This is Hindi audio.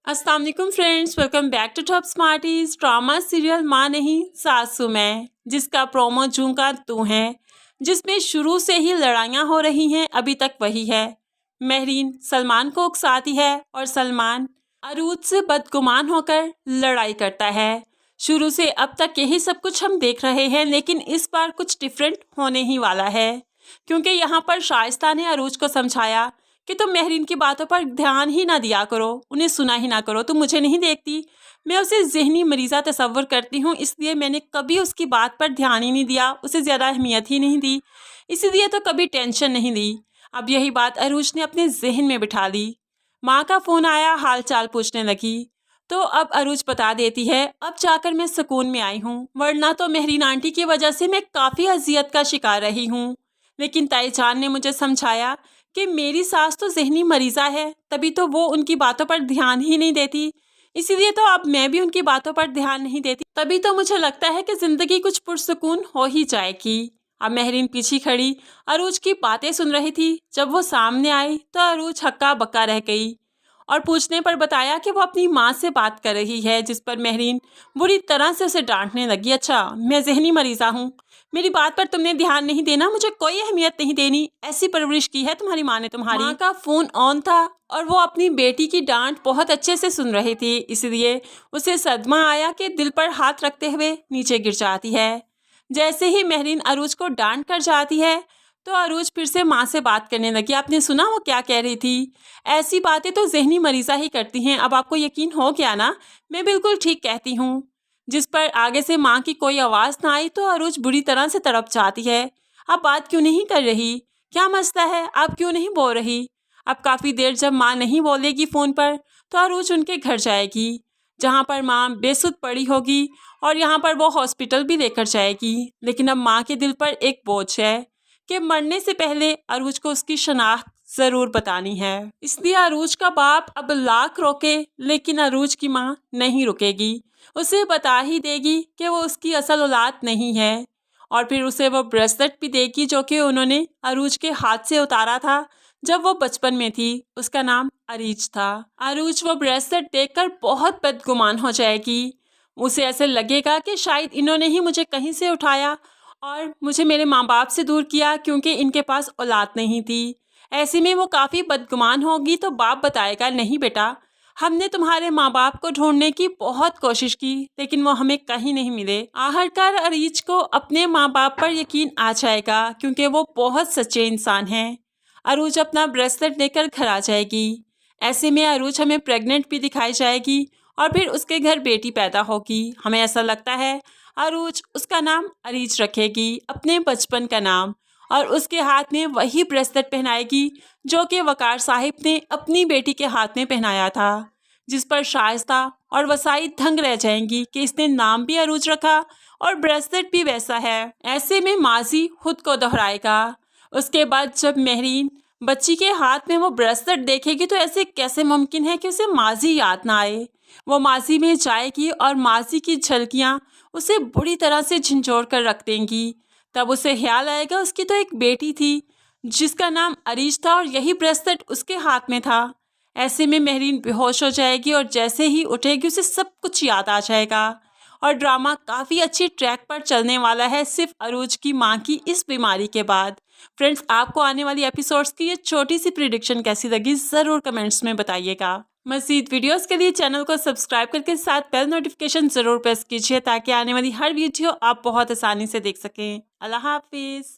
अस्सलाम वालेकुम friends, welcome back to Top Smarties. Drama serial Maa Nahi सासू मैं, जिसका प्रोमो जूं का तू है, जिसमें शुरू से ही लड़ाइयाँ हो रही हैं, अभी तक वही है। महरीन सलमान को उकसाती है और सलमान अरूज से बदगुमान होकर लड़ाई करता है। शुरू से अब तक यही सब कुछ हम देख रहे हैं, लेकिन इस बार कुछ डिफरेंट होने ही वाला है, क्योंकि यहाँ पर शाइस्ता ने अरूज को समझाया कि तुम महरीन की बातों पर ध्यान ही ना दिया करो, उन्हें सुना ही ना करो। तुम मुझे नहीं देखती, मैं उसे ज़हनी मरीज़ा तस्वर करती हूँ, इसलिए मैंने कभी उसकी बात पर ध्यान ही नहीं दिया, उसे ज़्यादा अहमियत ही नहीं दी, इसीलिए तो कभी टेंशन नहीं ली। अब यही बात अरूज ने अपने जहन में बिठा ली। माँ का फ़ोन आया, हाल चाल पूछने लगी, तो अब अरूज बता देती है, अब जाकर मैं सुकून में आई हूँ, वरना तो महरीन आंटी की वजह से मैं काफ़ी अजियत का शिकार रही हूँ। लेकिन ताईजान ने मुझे समझाया कि मेरी सास तो ज़हनी मरीज़ा है, तभी तो वो उनकी बातों पर ध्यान ही नहीं देती, इसीलिए तो अब मैं भी उनकी बातों पर ध्यान नहीं देती, तभी तो मुझे लगता है कि ज़िंदगी कुछ पुरसुकून हो ही जाएगी। अब महरीन पीछे खड़ी अरूज की बातें सुन रही थी। जब वो सामने आई तो अरूज हक्का बक्का रह गई और पूछने पर बताया कि वो अपनी माँ से बात कर रही है, जिस पर महरीन बुरी तरह से उसे डांटने लगी। अच्छा, मैं ज़हनी मरीज़ा हूँ, मेरी बात पर तुमने ध्यान नहीं देना, मुझे कोई अहमियत नहीं देनी, ऐसी परवरिश की है तुम्हारी माँ ने तुम्हारी। माँ का फ़ोन ऑन था और वो अपनी बेटी की डांट बहुत अच्छे से सुन रही थी, इसलिए उसे सदमा आया कि दिल पर हाथ रखते हुए नीचे गिर जाती है। जैसे ही महरीन अरूज को डांट कर जाती है तो अरूज फिर से माँ से बात करने लगी। आपने सुना वो क्या कह रही थी? ऐसी बातें तो ज़हनी मरीज़ा ही करती हैं, अब आपको यकीन हो गया ना, मैं बिल्कुल ठीक कहती हूँ। जिस पर आगे से माँ की कोई आवाज़ ना आई तो अरूज बुरी तरह से तड़प जाती है। आप बात क्यों नहीं कर रही? क्या मसला है? आप क्यों नहीं बोल रही? अब काफ़ी देर जब माँ नहीं बोलेगी फ़ोन पर तो अरूज उनके घर जाएगी, जहाँ पर माँ बेसुध पड़ी होगी और यहाँ पर वो हॉस्पिटल भी लेकर जाएगी। लेकिन अब माँ के दिल पर एक बोझ है कि मरने से पहले अरूज को उसकी शनाख्त ज़रूर बतानी है, इसलिए अरूज का बाप अब लाख रोके लेकिन अरूज की माँ नहीं रुकेगी, उसे बता ही देगी कि वो उसकी असल औलाद नहीं है। और फिर उसे वो ब्रेसलेट भी देगी जो कि उन्होंने अरूज के हाथ से उतारा था जब वो बचपन में थी, उसका नाम अरीज था। अरूज वो ब्रेसलेट देखकर बहुत बदगुमान हो जाएगी, उसे ऐसे लगेगा कि शायद इन्होंने ही मुझे कहीं से उठाया और मुझे मेरे माँ बाप से दूर किया, क्योंकि इनके पास औलाद नहीं थी। ऐसे में वो काफ़ी बदगुमान होगी तो बाप बताएगा, नहीं बेटा, हमने तुम्हारे माँ बाप को ढूंढने की बहुत कोशिश की लेकिन वो हमें कहीं नहीं मिले। आखिरकार अरीज को अपने माँ बाप पर यकीन आ जाएगा, क्योंकि वो बहुत सच्चे इंसान हैं। अरूज अपना ब्रेसलेट लेकर घर आ जाएगी। ऐसे में अरूज हमें प्रेग्नेंट भी दिखाई जाएगी और फिर उसके घर बेटी पैदा होगी। हमें ऐसा लगता है अरूज उसका नाम अरीज रखेगी, अपने बचपन का नाम, और उसके हाथ में वही ब्रेसलेट पहनाएगी जो कि वकार साहिब ने अपनी बेटी के हाथ में पहनाया था, जिस पर शाइस्ता और वसाई दंग रह जाएंगी कि इसने नाम भी अरूज रखा और ब्रेसलेट भी वैसा है। ऐसे में माजी खुद को दोहराएगा। उसके बाद जब महरीन बच्ची के हाथ में वो ब्रेसलेट देखेगी तो ऐसे कैसे मुमकिन है कि उसे माजी याद ना आए। वो माजी में जाएगी और माजी की झलकियाँ उसे बुरी तरह से झंझोड़ कर रख देंगी। तब उसे ख्याल आएगा उसकी तो एक बेटी थी जिसका नाम अरीज था और यही ब्रेसलेट उसके हाथ में था। ऐसे में महरीन बेहोश हो जाएगी और जैसे ही उठेगी उसे सब कुछ याद आ जाएगा और ड्रामा काफ़ी अच्छी ट्रैक पर चलने वाला है, सिर्फ अरूज की माँ की इस बीमारी के बाद। फ्रेंड्स, आपको आने वाली एपिसोड्स की ये छोटी सी प्रिडिक्शन कैसी लगी ज़रूर कमेंट्स में बताइएगा। मज़ीद वीडियोस के लिए चैनल को सब्सक्राइब करके साथ बेल नोटिफिकेशन ज़रूर प्रेस कीजिए ताकि आने वाली हर वीडियो आप बहुत आसानी से देख सकें। अल्लाह हाफिज़।